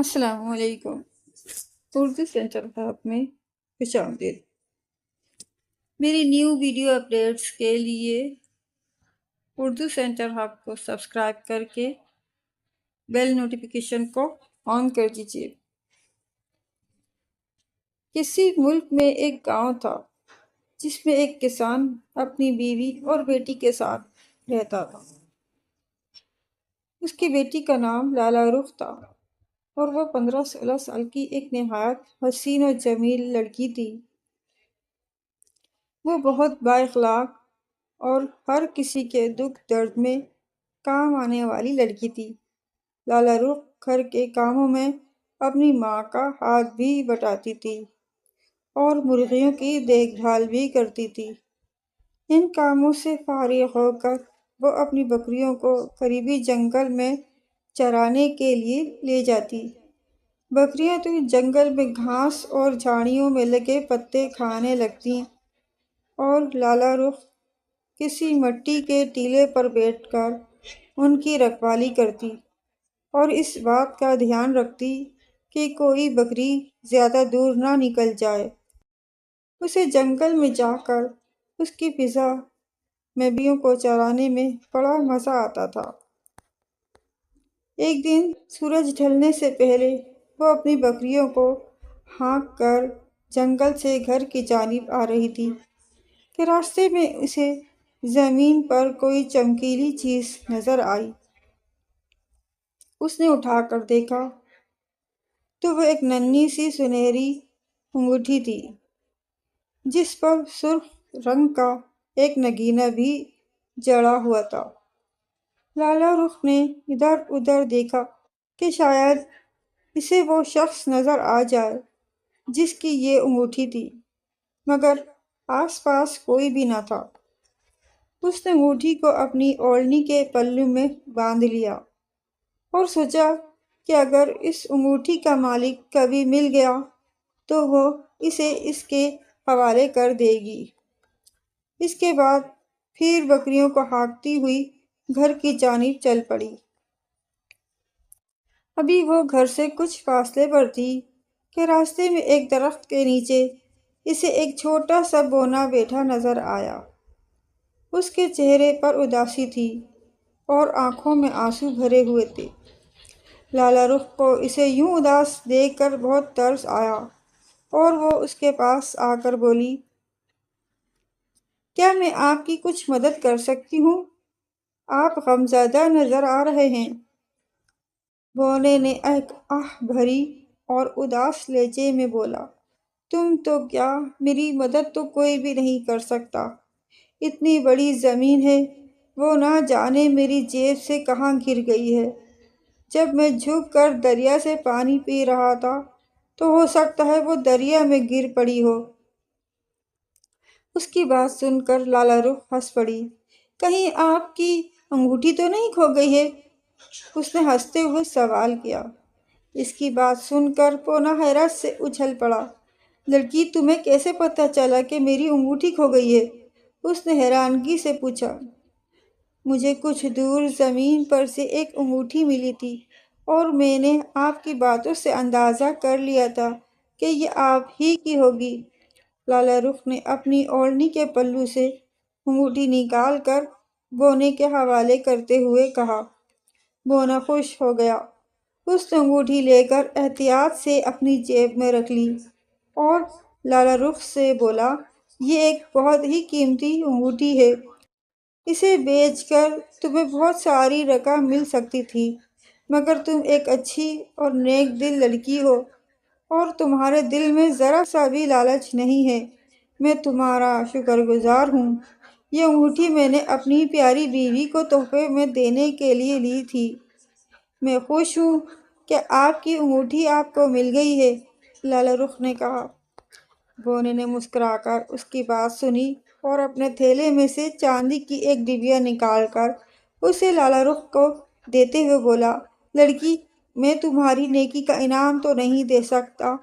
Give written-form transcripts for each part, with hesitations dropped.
السلام علیکم۔ Urdu centre hub میں خوش آمدید۔ میری نیو ویڈیو اپڈیٹس کے لیے اردو سینٹر ہب کو سبسکرائب کر کے بیل نوٹیفیکیشن کو آن کر دیجیے۔ کسی ملک میں ایک گاؤں تھا جس میں ایک کسان اپنی بیوی اور بیٹی کے ساتھ رہتا تھا۔ اس کی بیٹی کا نام لالہ رخ تھا اور وہ 15-16 سال کی ایک نہایت حسین و جمیل لڑکی تھی۔ وہ بہت با اخلاق اور ہر کسی کے دکھ درد میں کام آنے والی لڑکی تھی۔ لالہ رخ گھر کے کاموں میں اپنی ماں کا ہاتھ بھی بٹاتی تھی اور مرغیوں کی دیکھ بھال بھی کرتی تھی۔ ان کاموں سے فارغ ہو کر وہ اپنی بکریوں کو قریبی جنگل میں چرانے کے لیے لے جاتی۔ بکریاں تو جنگل میں گھاس اور جھاڑیوں میں لگے پتے کھانے لگتی اور لالہ رخ کسی مٹی کے ٹیلے پر بیٹھ کر ان کی رکھوالی کرتی اور اس بات کا دھیان رکھتی کہ کوئی بکری زیادہ دور نہ نکل جائے۔ اسے جنگل میں جا کر اس کی فضا میں بکریوں کو چرانے میں بڑا مزہ آتا تھا۔ ایک دن سورج ڈھلنے سے پہلے وہ اپنی بکریوں کو ہانک کر جنگل سے گھر کی جانب آ رہی تھی کہ راستے میں اسے زمین پر کوئی چمکیلی چیز نظر آئی۔ اس نے اٹھا کر دیکھا تو وہ ایک ننھی سی سنہری انگوٹھی تھی جس پر سرخ رنگ کا ایک نگینہ بھی جڑا ہوا تھا۔ لالہ رخ نے ادھر ادھر دیکھا کہ شاید اسے وہ شخص نظر آ جائے جس کی یہ انگوٹھی تھی، مگر آس پاس کوئی بھی نہ تھا۔ اس نے انگوٹھی کو اپنی اوڑھنی کے پلو میں باندھ لیا اور سوچا کہ اگر اس انگوٹھی کا مالک کبھی مل گیا تو وہ اسے اس کے حوالے کر دے گی۔ اس کے بعد پھر بکریوں کو ہانکتی ہوئی گھر کی جانب چل پڑی۔ ابھی وہ گھر سے کچھ فاصلے پر تھی کہ راستے میں ایک درخت کے نیچے اسے ایک چھوٹا سا بونا بیٹھا نظر آیا۔ اس کے چہرے پر اداسی تھی اور آنکھوں میں آنسو بھرے ہوئے تھے۔ لالہ رخ کو اسے یوں اداس دیکھ کر بہت ترس آیا اور وہ اس کے پاس آ کر بولی، کیا میں آپ کی کچھ مدد کر سکتی ہوں؟ آپ غمزدہ نظر آ رہے ہیں۔ بونے نے ایک آہ بھری اور اداس لہجے میں بولا، تم تو کیا، میری مدد تو کوئی بھی نہیں کر سکتا۔ اتنی بڑی زمین ہے، وہ نہ جانے میری جیب سے کہاں گر گئی ہے۔ جب میں جھک کر دریا سے پانی پی رہا تھا تو ہو سکتا ہے وہ دریا میں گر پڑی ہو۔ اس کی بات سن کر لالہ رخ ہنس پڑی۔ کہیں آپ کی انگوٹھی تو نہیں کھو گئی ہے؟ اس نے ہنستے ہوئے سوال کیا۔ اس کی بات سن کر پونا حیرت سے اچھل پڑا۔ لڑکی، تمہیں کیسے پتہ چلا کہ میری انگوٹھی کھو گئی ہے؟ اس نے حیرانگی سے پوچھا۔ مجھے کچھ دور زمین پر سے ایک انگوٹھی ملی تھی اور میں نے آپ کی باتوں سے اندازہ کر لیا تھا کہ یہ آپ ہی کی ہوگی۔ لالہ رخ نے اپنی اوڑھنی کے پلو سے انگوٹھی نکال کر بونے کے حوالے کرتے ہوئے کہا۔ بونا خوش ہو گیا۔ اس نے انگوٹھی لے کر احتیاط سے اپنی جیب میں رکھ لی اور لالہ رخ سے بولا، یہ ایک بہت ہی قیمتی انگوٹھی ہے۔ اسے بیچ کر تمہیں بہت ساری رقم مل سکتی تھی، مگر تم ایک اچھی اور نیک دل لڑکی ہو اور تمہارے دل میں ذرا سا بھی لالچ نہیں ہے۔ میں تمہارا شکر گزار ہوں۔ یہ انگوٹھی میں نے اپنی پیاری بیوی کو تحفے میں دینے کے لیے لی تھی۔ میں خوش ہوں کہ آپ کی انگوٹھی آپ کو مل گئی ہے، لالہ رخ نے کہا۔ بونے نے مسکرا کر اس کی بات سنی اور اپنے تھیلے میں سے چاندی کی ایک ڈبیا نکال کر اسے لالہ رخ کو دیتے ہوئے بولا، لڑکی، میں تمہاری نیکی کا انعام تو نہیں دے سکتا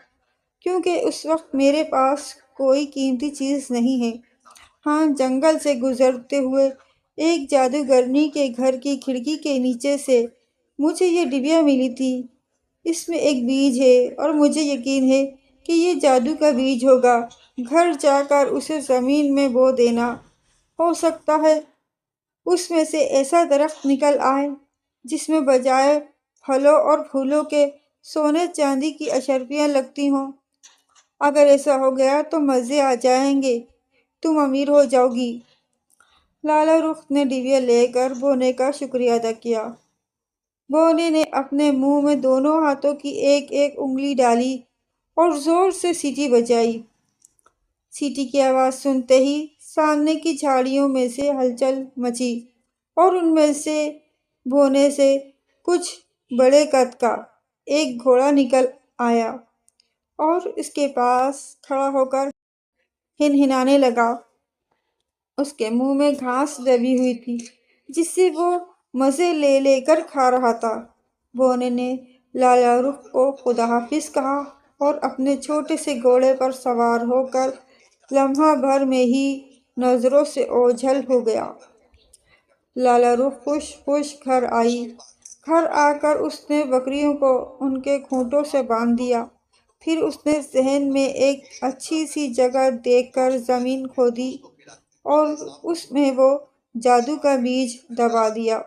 کیونکہ اس وقت میرے پاس کوئی قیمتی چیز نہیں ہے۔ ہاں، جنگل سے گزرتے ہوئے ایک جادوگرنی کے گھر کی کھڑکی کے نیچے سے مجھے یہ ڈبیا ملی تھی۔ اس میں ایک بیج ہے اور مجھے یقین ہے کہ یہ جادو کا بیج ہوگا۔ گھر جا کر اسے زمین میں بو دینا۔ ہو سکتا ہے اس میں سے ایسا درخت نکل آئے جس میں بجائے پھلوں اور پھولوں کے سونے چاندی کی اشرفیاں لگتی ہوں۔ اگر ایسا ہو گیا تو مزے آ جائیں گے، تم امیر ہو جاؤ گی۔ لالا رخ نے ڈیویا لے کر بونے کا شکریہ ادا کیا۔ بونے نے اپنے منہ میں دونوں ہاتھوں کی ایک ایک انگلی ڈالی اور زور سے سیٹی بجائی۔ سیٹی کی آواز سنتے ہی سامنے کی جھاڑیوں میں سے ہلچل مچی اور ان میں سے بونے سے کچھ بڑے قد کا ایک گھوڑا نکل آیا اور اس کے پاس کھڑا ہو کر ہنہنانے لگا۔ اس کے منہ میں گھاس دبی ہوئی تھی جس سے وہ مزے لے لے کر کھا رہا تھا۔ بونے نے لالا رخ کو خدا حافظ کہا اور اپنے چھوٹے سے گھوڑے پر سوار ہو کر لمحہ بھر میں ہی نظروں سے اوجھل ہو گیا۔ لالا رخ خوش خوش گھر آئی۔ گھر آ کر اس نے بکریوں کو ان کے کھونٹوں سے باندھ دیا۔ پھر اس نے ذہن میں ایک اچھی سی جگہ دیکھ کر زمین کھودی اور اس میں وہ جادو کا بیج دبا دیا۔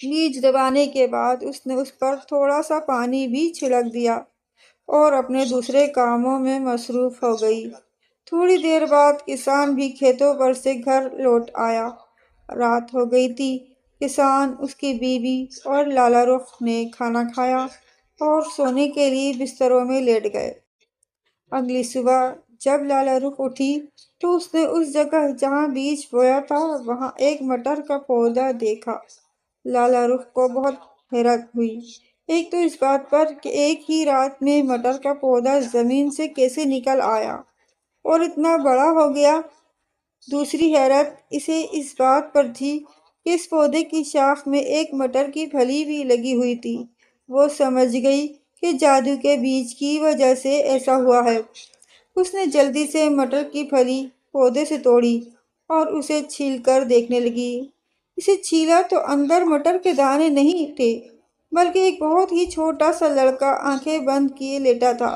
بیج دبانے کے بعد اس نے اس پر تھوڑا سا پانی بھی چھڑک دیا اور اپنے دوسرے کاموں میں مصروف ہو گئی۔ تھوڑی دیر بعد کسان بھی کھیتوں پر سے گھر لوٹ آیا۔ رات ہو گئی تھی۔ کسان، اس کی بیوی اور لالا رخ نے کھانا کھایا اور سونے کے لیے بستروں میں لیٹ گئے۔ اگلی صبح جب لالا رخ اٹھی تو اس نے اس جگہ جہاں بیج بویا تھا وہاں ایک مٹر کا پودا دیکھا۔ لالا رخ کو بہت حیرت ہوئی، ایک تو اس بات پر کہ ایک ہی رات میں مٹر کا پودا زمین سے کیسے نکل آیا اور اتنا بڑا ہو گیا، دوسری حیرت اسے اس بات پر تھی کہ اس پودے کی شاخ میں ایک مٹر کی پھلی بھی لگی ہوئی تھی۔ وہ سمجھ گئی کہ جادو کے بیج کی وجہ سے ایسا ہوا ہے۔ اس نے جلدی سے مٹر کی پھلی پودے سے توڑی اور اسے چھیل کر دیکھنے لگی۔ اسے چھیلا تو اندر مٹر کے دانے نہیں تھے بلکہ ایک بہت ہی چھوٹا سا لڑکا آنکھیں بند کیے لیٹا تھا۔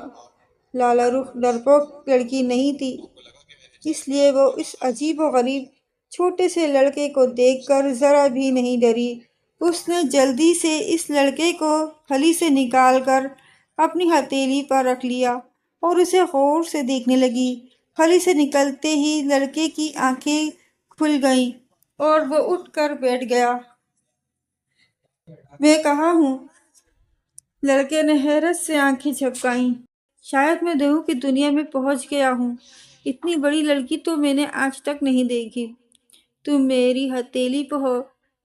لالا رخ ڈرپوک لڑکی نہیں تھی، اس لیے وہ اس عجیب و غریب چھوٹے سے لڑکے کو دیکھ کر ذرا بھی نہیں ڈری۔ اس نے جلدی سے اس لڑکے کو پھلی سے نکال کر اپنی ہتھیلی پر رکھ لیا اور اسے غور سے دیکھنے لگی۔ پھلی سے نکلتے ہی لڑکے کی آنکھیں کھل گئیں اور وہ اٹھ کر بیٹھ گیا۔ میں کہاں ہوں؟ لڑکے نے حیرت سے آنکھیں جھپکائیں۔ شاید میں دیو کی دنیا میں پہنچ گیا ہوں۔ اتنی بڑی لڑکی تو میں نے آج تک نہیں دیکھی۔ تم میری ہتھیلی پہ ہو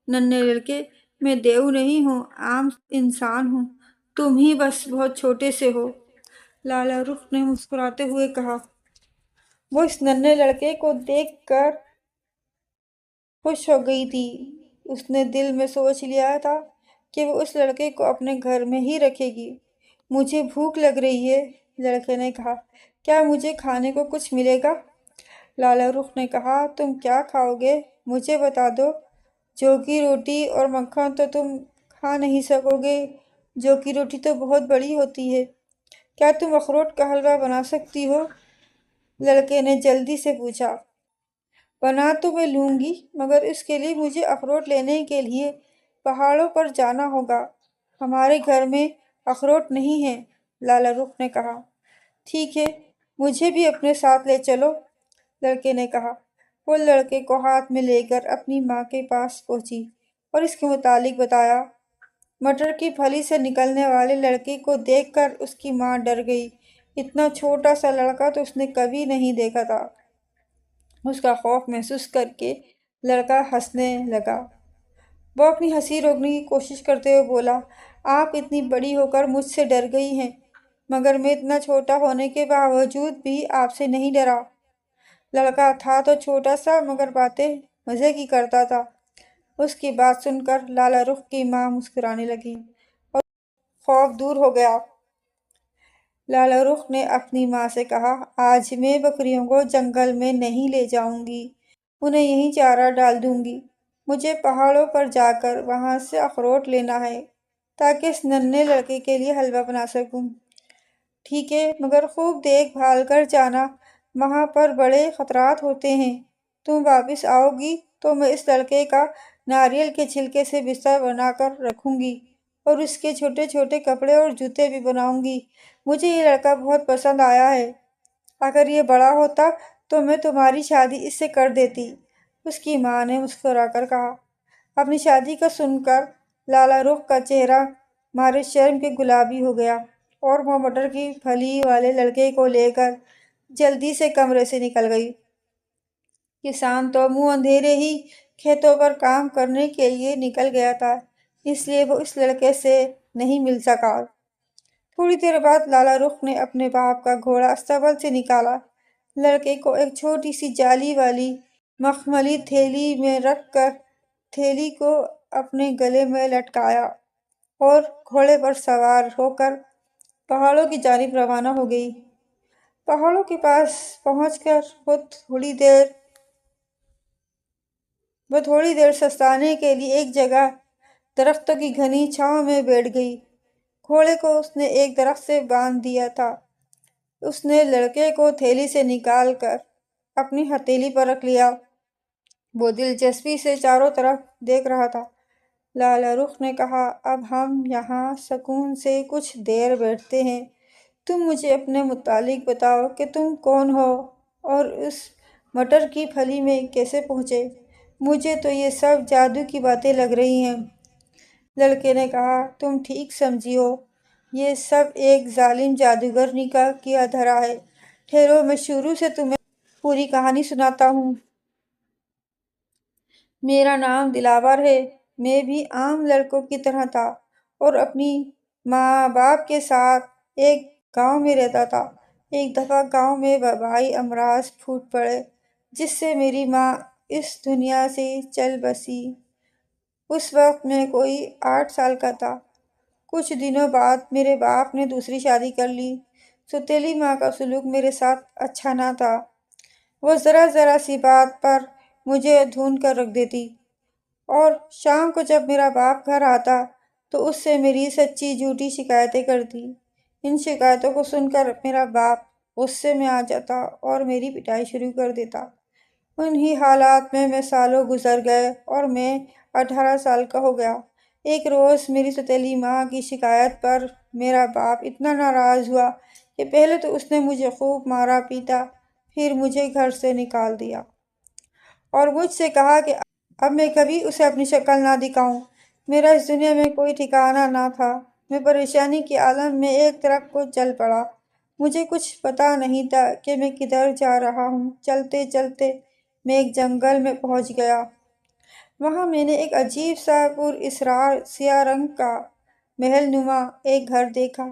ننھے لڑکے، میں دیو نہیں ہوں، عام انسان ہوں، تم ہی بس بہت چھوٹے سے ہو۔ لالا رخ نے مسکراتے ہوئے کہا۔ وہ اس ننھے لڑکے کو دیکھ کر خوش ہو گئی تھی۔ اس نے دل میں سوچ لیا تھا کہ وہ اس لڑکے کو اپنے گھر میں ہی رکھے گی۔ مجھے بھوک لگ رہی ہے، لڑکے نے کہا، کیا مجھے کھانے کو کچھ ملے گا؟ لالا رخ نے کہا، تم کیا کھاؤ گے مجھے بتا دو، جو کی روٹی اور مکھن تو تم کھا نہیں سکو گے، جو کی روٹی تو بہت بڑی ہوتی ہے۔ کیا تم اخروٹ کا حلوہ بنا سکتی ہو؟ لڑکے نے جلدی سے پوچھا۔ بنا تو میں لوں گی مگر اس کے لیے مجھے اخروٹ لینے کے لیے پہاڑوں پر جانا ہوگا، ہمارے گھر میں اخروٹ نہیں ہیں، لالا رخ نے کہا۔ ٹھیک ہے، مجھے بھی اپنے ساتھ لے چلو، لڑکے نے کہا۔ وہ لڑکے کو ہاتھ میں لے کر اپنی ماں کے پاس پہنچی اور اس کے متعلق بتایا۔ مٹر کی پھلی سے نکلنے والے لڑکے کو دیکھ کر اس کی ماں ڈر گئی۔ اتنا چھوٹا سا لڑکا تو اس نے کبھی نہیں دیکھا تھا۔ اس کا خوف محسوس کر کے لڑکا ہنسنے لگا۔ وہ اپنی ہنسی روکنے کی کوشش کرتے ہوئے بولا، آپ اتنی بڑی ہو کر مجھ سے ڈر گئی ہیں مگر میں اتنا چھوٹا ہونے کے باوجود بھی آپ سے نہیں ڈرا۔ لڑکا تھا تو چھوٹا سا مگر باتیں مزے کی کرتا تھا۔ اس کی بات سن کر لالا رخ کی ماں مسکرانے لگی اور خوف دور ہو گیا۔ لالا رخ نے اپنی ماں سے کہا، آج میں بکریوں کو جنگل میں نہیں لے جاؤں گی، انہیں یہیں چارہ ڈال دوں گی، مجھے پہاڑوں پر جا کر وہاں سے اخروٹ لینا ہے۔ تاکہ اس ننھے لڑکے کے لیے حلوہ بنا سکوں۔ ٹھیک ہے، مگر خوب دیکھ بھال کر جانا، وہاں پر بڑے خطرات ہوتے ہیں۔ تم واپس آؤ گی تو میں اس لڑکے کا ناریل کے چھلکے سے بستر بنا کر رکھوں گی اور اس کے چھوٹے چھوٹے کپڑے اور جوتے بھی بناؤں گی۔ مجھے یہ لڑکا بہت پسند آیا ہے۔ اگر یہ بڑا ہوتا تو میں تمہاری شادی اس سے کر دیتی، اس کی ماں نے مسکرا کر کہا۔ اپنی شادی کا سن کر لالہ رخ کا چہرہ مارے شرم کے گلابی ہو گیا اور وہ مٹر کی پھلی والے لڑکے کو لے کر جلدی سے کمرے سے نکل گئی۔ کسان تو منہ اندھیرے ہی کھیتوں پر کام کرنے کے لیے نکل گیا تھا، اس لیے وہ اس لڑکے سے نہیں مل سکا۔ تھوڑی دیر بعد لالہ رخ نے اپنے باپ کا گھوڑا استبل سے نکالا، لڑکے کو ایک چھوٹی سی جالی والی مخملی تھیلی میں رکھ کر تھیلی کو اپنے گلے میں لٹکایا اور گھوڑے پر سوار ہو کر پہاڑوں کی جانب روانہ ہو گئی۔ پہاڑوں کے پاس پہنچ کر وہ تھوڑی دیر سستانے کے لیے ایک جگہ درختوں کی گھنی چھاؤں میں بیٹھ گئی۔ گھوڑے کو اس نے ایک درخت سے باندھ دیا تھا۔ اس نے لڑکے کو تھیلی سے نکال کر اپنی ہتھیلی پر رکھ لیا۔ وہ دلچسپی سے چاروں طرف دیکھ رہا تھا۔ لالہ رخ نے کہا، اب ہم یہاں سکون سے کچھ دیر بیٹھتے ہیں۔ تم مجھے اپنے متعلق بتاؤ کہ تم کون ہو اور اس مٹر کی پھلی میں کیسے پہنچے؟ مجھے تو یہ سب جادو کی باتیں لگ رہی ہیں۔ لڑکے نے کہا، تم ٹھیک سمجھی ہو، یہ سب ایک ظالم جادوگرنی کا کیا دھرا ہے۔ ٹھہرو، میں شروع سے تمہیں پوری کہانی سناتا ہوں۔ میرا نام دلاور ہے۔ میں بھی عام لڑکوں کی طرح تھا اور اپنی ماں باپ کے ساتھ ایک گاؤں میں رہتا تھا۔ ایک دفعہ گاؤں میں وبائی امراض پھوٹ پڑے جس سے میری ماں اس دنیا سے چل بسی۔ اس وقت میں کوئی 8 سال کا تھا۔ کچھ دنوں بعد میرے باپ نے دوسری شادی کر لی۔ سوتیلی ماں کا سلوک میرے ساتھ اچھا نہ تھا۔ وہ ذرا ذرا سی بات پر مجھے ڈھونڈ کر رکھ دیتی اور شام کو جب میرا باپ گھر آتا تو اس سے میری سچی جھوٹی شکایتیں کرتی۔ ان شکایتوں کو سن کر میرا باپ غصے میں آ جاتا اور میری پٹائی شروع کر دیتا۔ انہی حالات میں سالوں گزر گئے اور میں 18 سال کا ہو گیا۔ ایک روز میری سوتیلی ماں کی شکایت پر میرا باپ اتنا ناراض ہوا کہ پہلے تو اس نے مجھے خوب مارا پیٹا، پھر مجھے گھر سے نکال دیا اور مجھ سے کہا کہ اب میں کبھی اسے اپنی شکل نہ دکھاؤں۔ میرا اس دنیا میں کوئی ٹھکانہ نہ تھا۔ میں پریشانی کے عالم میں ایک طرف کو چل پڑا۔ مجھے کچھ پتہ نہیں تھا کہ میں کدھر جا رہا ہوں۔ چلتے چلتے میں ایک جنگل میں پہنچ گیا۔ وہاں میں نے ایک عجیب سا پراسرار سیاہ رنگ کا محل نما ایک گھر دیکھا۔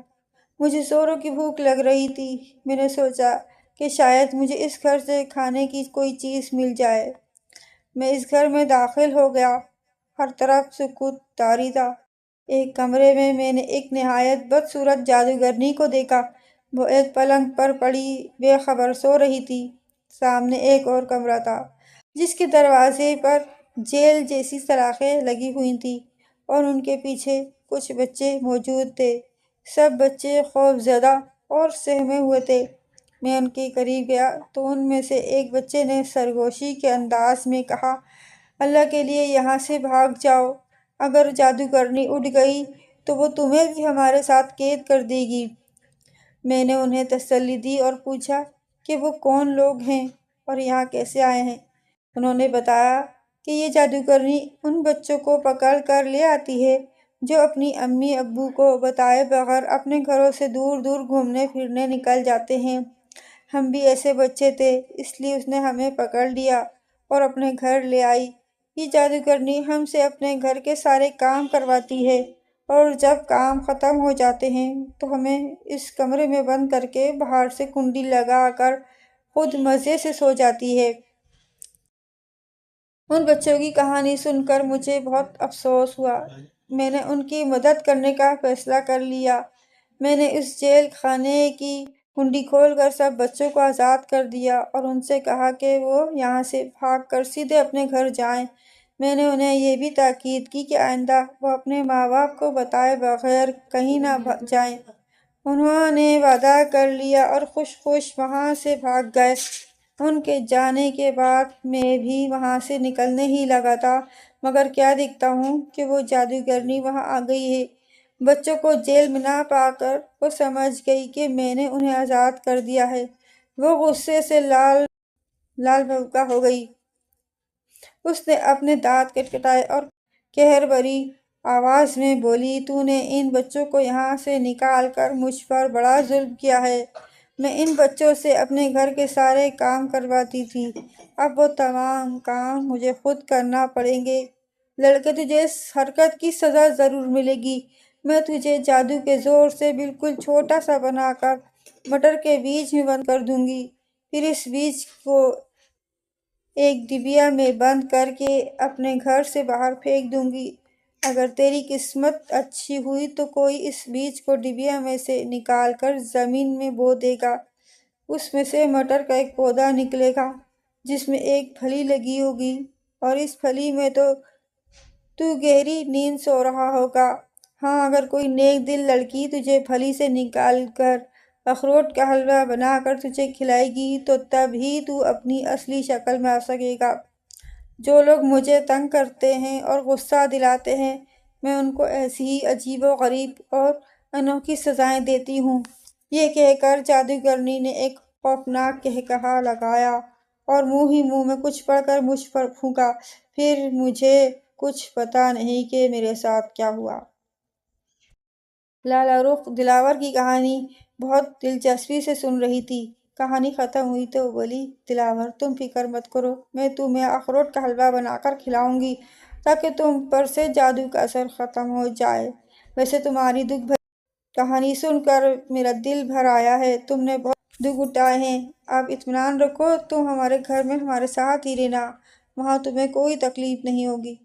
مجھے زوروں کی بھوک لگ رہی تھی۔ میں نے سوچا کہ شاید مجھے اس گھر سے کھانے کی کوئی چیز مل جائے۔ میں اس گھر میں داخل ہو گیا۔ ہر طرف سکوت طاری تھا۔ ایک کمرے میں میں نے ایک نہایت بدصورت جادوگرنی کو دیکھا۔ وہ ایک پلنگ پر پڑی بے خبر سو رہی تھی۔ سامنے ایک اور کمرہ تھا جس کے دروازے پر جیل جیسی سلاخیں لگی ہوئی تھیں اور ان کے پیچھے کچھ بچے موجود تھے۔ سب بچے خوف زدہ اور سہمے ہوئے تھے۔ میں ان کے قریب گیا تو ان میں سے ایک بچے نے سرگوشی کے انداز میں کہا، اللہ کے لیے یہاں سے بھاگ جاؤ۔ اگر جادوگرنی اٹھ گئی تو وہ تمہیں بھی ہمارے ساتھ قید کر دے گی۔ میں نے انہیں تسلی دی اور پوچھا کہ وہ کون لوگ ہیں اور یہاں کیسے آئے ہیں۔ انہوں نے بتایا کہ یہ جادوگرنی ان بچوں کو پکڑ کر لے آتی ہے جو اپنی امی ابو کو بتائے بغیر اپنے گھروں سے دور دور گھومنے پھرنے نکل جاتے ہیں۔ ہم بھی ایسے بچے تھے، اس لیے اس نے ہمیں پکڑ لیا اور اپنے گھر لے آئی۔ یہ جادوگرنی ہم سے اپنے گھر کے سارے کام کرواتی ہے اور جب کام ختم ہو جاتے ہیں تو ہمیں اس کمرے میں بند کر کے باہر سے کنڈی لگا کر خود مزے سے سو جاتی ہے۔ ان بچوں کی کہانی سن کر مجھے بہت افسوس ہوا۔ میں نے ان کی مدد کرنے کا فیصلہ کر لیا۔ میں نے اس جیل خانے کی کنڈی کھول کر سب بچوں کو آزاد کر دیا اور ان سے کہا کہ وہ یہاں سے بھاگ کر سیدھے اپنے گھر جائیں۔ میں نے انہیں یہ بھی تاکید کی کہ آئندہ وہ اپنے ماں باپ کو بتائے بغیر کہیں نہ جائیں۔ انہوں نے وعدہ کر لیا اور خوش خوش وہاں سے بھاگ گئے۔ ان کے جانے کے بعد میں بھی وہاں سے نکلنے ہی لگا تھا، مگر کیا دیکھتا ہوں کہ وہ جادوگرنی وہاں آ گئی ہے۔ بچوں کو جیل میں نہ پا کر وہ سمجھ گئی کہ میں نے انہیں آزاد کر دیا ہے۔ وہ غصے سے لال بھگا ہو گئی۔ اس نے اپنے دانت کٹکھٹائے اور قہر بھری آواز میں بولی، تو نے ان بچوں کو یہاں سے نکال کر مجھ پر بڑا ظلم کیا ہے۔ میں ان بچوں سے اپنے گھر کے سارے کام کرواتی تھی، اب وہ تمام کام مجھے خود کرنا پڑیں گے۔ لڑکے، تجھے اس حرکت کی سزا ضرور ملے گی۔ میں تجھے جادو کے زور سے بالکل چھوٹا سا بنا کر مٹر کے بیج میں بند کر دوں گی، پھر اس بیج کو ایک ڈبیا میں بند کر کے اپنے گھر سے باہر پھینک دوں گی۔ اگر تیری قسمت اچھی ہوئی تو کوئی اس بیج کو ڈبیا میں سے نکال کر زمین میں بو دے گا، اس میں سے مٹر کا ایک پودا نکلے گا جس میں ایک پھلی لگی ہوگی، اور اس پھلی میں تو گہری نیند سو رہا ہوگا۔ ہاں، اگر کوئی نیک دل لڑکی تجھے پھلی سے نکال کر اخروٹ کا حلوہ بنا کر تجھے کھلائے گی تو تب ہی تو اپنی اصلی شکل میں آ سکے گا۔ جو لوگ مجھے تنگ کرتے ہیں اور غصہ دلاتے ہیں، میں ان کو ایسی ہی عجیب و غریب اور انوکھی سزائیں دیتی ہوں۔ یہ کہہ کر جادوگرنی نے ایک خوفناک قہقہا لگایا اور منہ ہی منہ میں کچھ پڑھ کر مجھ پر پھونکا۔ پھر مجھے کچھ پتہ نہیں کہ میرے ساتھ کیا ہوا۔ لالا رخ دلاور کی کہانی بہت دلچسپی سے سن رہی تھی۔ کہانی ختم ہوئی تو وہ بولی، دلاور، تم فکر مت کرو، میں تمہیں اخروٹ کا حلوہ بنا کر کھلاؤں گی تاکہ تم پر سے جادو کا اثر ختم ہو جائے۔ ویسے تمہاری دکھ بھری کہانی سن کر میرا دل بھر آیا ہے۔ تم نے بہت دکھ اٹھائے ہیں، اب اطمینان رکھو، تم ہمارے گھر میں ہمارے ساتھ ہی رہنا، وہاں تمہیں کوئی تکلیف نہیں ہوگی۔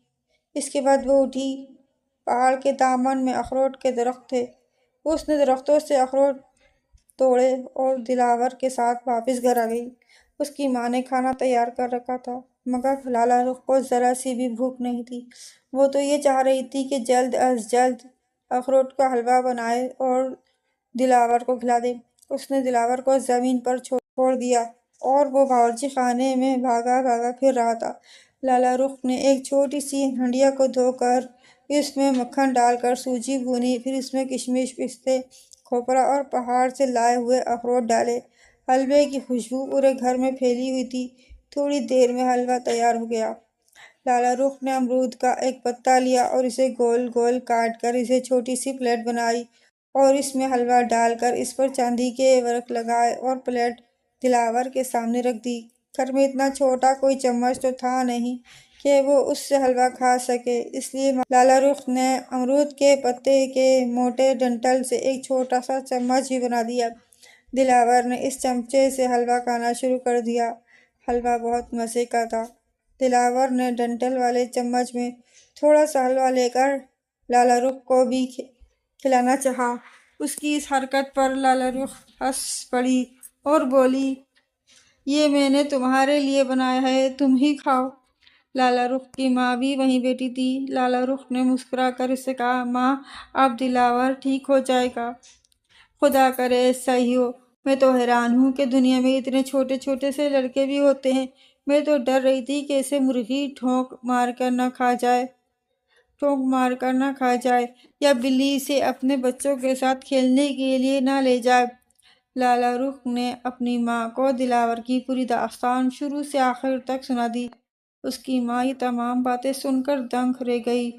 اس کے بعد وہ اٹھی۔ پہاڑ کے دامن میں اخروٹ کے درخت تھے۔ اس نے درختوں سے اخروٹ توڑے اور دلاور کے ساتھ واپس گھر آ گئی۔ اس کی ماں نے کھانا تیار کر رکھا تھا، مگر لالا رخ کو ذرا سی بھی بھوک نہیں تھی۔ وہ تو یہ چاہ رہی تھی کہ جلد از جلد اخروٹ کا حلوہ بنائے اور دلاور کو کھلا دے۔ اس نے دلاور کو زمین پر چھوڑ دیا اور وہ باورچی خانے میں بھاگا پھر رہا تھا۔ لالا رخ نے ایک چھوٹی سی ہنڈیا کو دھو کر اس میں مکھن ڈال کر سوجی بھونی، پھر اس میں کشمش، پستے، کھوپرا اور پہاڑ سے لائے ہوئے اخروٹ ڈالے۔ حلوے کی خوشبو پورے گھر میں پھیلی ہوئی تھی۔ تھوڑی دیر میں حلوہ تیار ہو گیا۔ لالا رخ نے امرود کا ایک پتا لیا اور اسے گول گول کاٹ کر اسے چھوٹی سی پلیٹ بنائی اور اس میں حلوہ ڈال کر اس پر چاندی کے ورق لگائے اور پلیٹ دلاور کے سامنے رکھ دی۔ گھر میں اتنا چھوٹا کوئی چمچ تو تھا نہیں کہ وہ اس سے حلوہ کھا سکے، اس لیے لالا رخ نے امرود کے پتے کے موٹے ڈنٹل سے ایک چھوٹا سا چمچ بھی بنا دیا۔ دلاور نے اس چمچے سے حلوہ کھانا شروع کر دیا۔ حلوہ بہت مزے کا تھا۔ دلاور نے ڈنٹل والے چمچ میں تھوڑا سا حلوہ لے کر لالا رخ کو بھی کھلانا چاہا۔ اس کی اس حرکت پر لالا رخ ہنس پڑی اور بولی، یہ میں نے تمہارے لیے بنایا ہے، تم ہی کھاؤ۔ لالا رخ کی ماں بھی وہیں بیٹھی تھی۔ لالا رخ نے مسکرا کر اس سے کہا، ماں، اب دلاور ٹھیک ہو جائے گا، خدا کرے ایسا ہی ہو۔ میں تو حیران ہوں کہ دنیا میں اتنے چھوٹے چھوٹے سے لڑکے بھی ہوتے ہیں۔ میں تو ڈر رہی تھی کہ اسے مرغی ٹھونک مار کر نہ کھا جائے یا بلی اسے اپنے بچوں کے ساتھ کھیلنے کے لیے نہ لے جائے۔ لالا رخ نے اپنی ماں کو دلاور کی پوری داستان شروع سے آخر تک سنا دی۔ اس کی ماں یہ تمام باتیں سن کر دنگ رہ گئی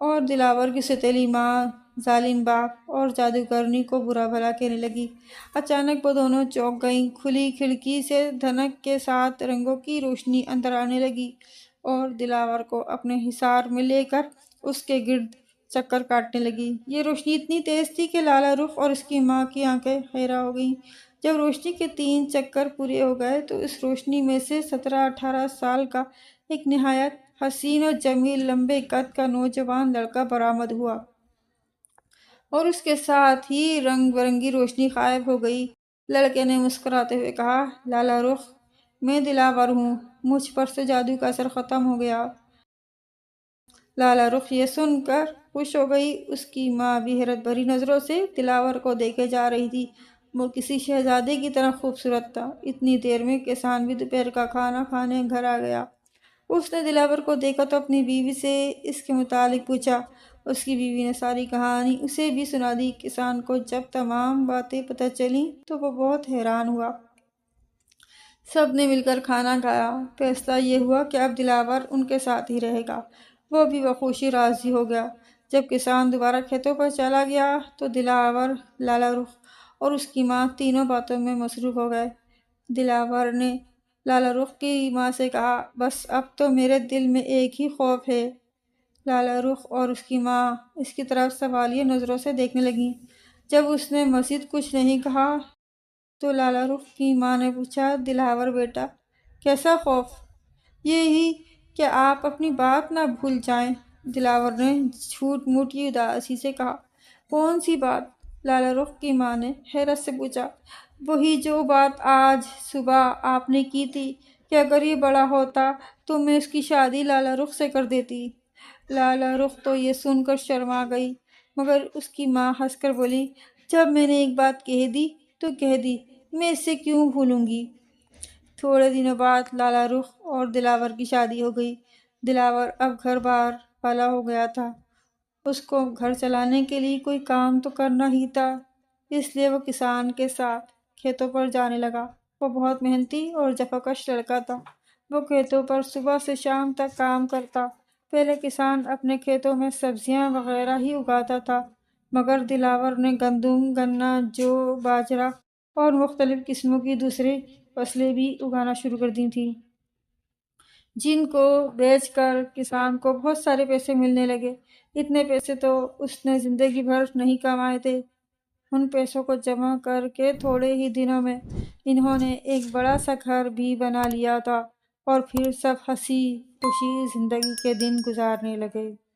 اور دلاور کی سوتیلی ماں، ظالم باپ اور جادوگرنی کو برا بھلا کہنے لگی۔ اچانک وہ دونوں چونک گئیں۔ کھلی کھڑکی سے دھنک کے ساتھ رنگوں کی روشنی اندر آنے لگی اور دلاور کو اپنے حصار میں لے کر اس کے گرد چکر کاٹنے لگی۔ یہ روشنی اتنی تیز تھی کہ لالا رخ اور اس کی ماں کی آنکھیں حیران ہو گئیں۔ جب روشنی کے 3 چکر پورے ہو گئے تو اس روشنی میں سے 17-18 سال کا ایک نہایت حسین و جمیل لمبے قد کا نوجوان لڑکا برآمد ہوا اور اس کے ساتھ ہی رنگ برنگی روشنی غائب ہو گئی۔ لڑکے نے مسکراتے ہوئے کہا، لالا رخ، میں دلاور ہوں، مجھ پر سے جادو کا اثر ختم ہو گیا۔ لالا رخ یہ سن کر خوش ہو گئی۔ اس کی ماں بھی حیرت بھری نظروں سے دلاور کو دیکھے جا رہی تھی۔ وہ کسی شہزادے کی طرح خوبصورت تھا۔ اتنی دیر میں کسان بھی دوپہر کا کھانا کھانے گھر آ گیا۔ اس نے دلاور کو دیکھا تو اپنی بیوی سے اس کے متعلق پوچھا۔ اس کی بیوی نے ساری کہانی اسے بھی سنا دی۔ کسان کو جب تمام باتیں پتہ چلیں تو وہ بہت حیران ہوا۔ سب نے مل کر کھانا کھایا۔ فیصلہ یہ ہوا کہ اب دلاور ان کے ساتھ ہی رہے گا۔ وہ بھی بخوشی راضی ہو گیا۔ جب کسان دوبارہ کھیتوں پر چلا گیا تو دلاور، لالا رخ اور اس کی ماں تینوں باتوں میں مصروف ہو گئے۔ دلاور نے لالا رخ کی ماں سے کہا، بس اب تو میرے دل میں ایک ہی خوف ہے۔ لالا رخ اور اس کی ماں اس کی طرف سوالیہ نظروں سے دیکھنے لگیں۔ جب اس نے مزید کچھ نہیں کہا تو لالا رخ کی ماں نے پوچھا، دلاور بیٹا کیسا خوف؟ یہی کہ آپ اپنی بات نہ بھول جائیں۔ دلاور نے جھوٹ موٹ کی اداسی سے کہا، کون سی بات؟ لالا رخ کی ماں نے حیرت سے پوچھا۔ وہی جو بات آج صبح آپ نے کی تھی کہ اگر یہ بڑا ہوتا تو میں اس کی شادی لالا رخ سے کر دیتی۔ لالا رخ تو یہ سن کر شرما گئی، مگر اس کی ماں ہنس کر بولی، جب میں نے ایک بات کہہ دی تو کہہ دی، میں اسے کیوں بھولوں گی؟ تھوڑے دنوں بعد لالا رخ اور دلاور کی شادی ہو گئی۔ دلاور اب گھر بار والا ہو گیا تھا۔ اس کو گھر چلانے کے لیے کوئی کام تو کرنا ہی تھا، اس لیے وہ کسان کے ساتھ کھیتوں پر جانے لگا۔ وہ بہت محنتی اور جفاکش لڑکا تھا۔ وہ کھیتوں پر صبح سے شام تک کام کرتا۔ پہلے کسان اپنے کھیتوں میں سبزیاں وغیرہ ہی اگاتا تھا، مگر دلاور نے گندم، گنا، جو، باجرہ اور مختلف قسموں کی دوسری فصلیں بھی اگانا شروع کر دی تھیں، جن کو بیچ کر کسان کو بہت سارے پیسے ملنے لگے۔ اتنے پیسے تو اس نے زندگی بھر نہیں کمائے تھے۔ ان پیسوں کو جمع کر کے تھوڑے ہی دنوں میں انہوں نے ایک بڑا سا گھر بھی بنا لیا تھا اور پھر سب ہنسی خوشی زندگی کے دن گزارنے لگے۔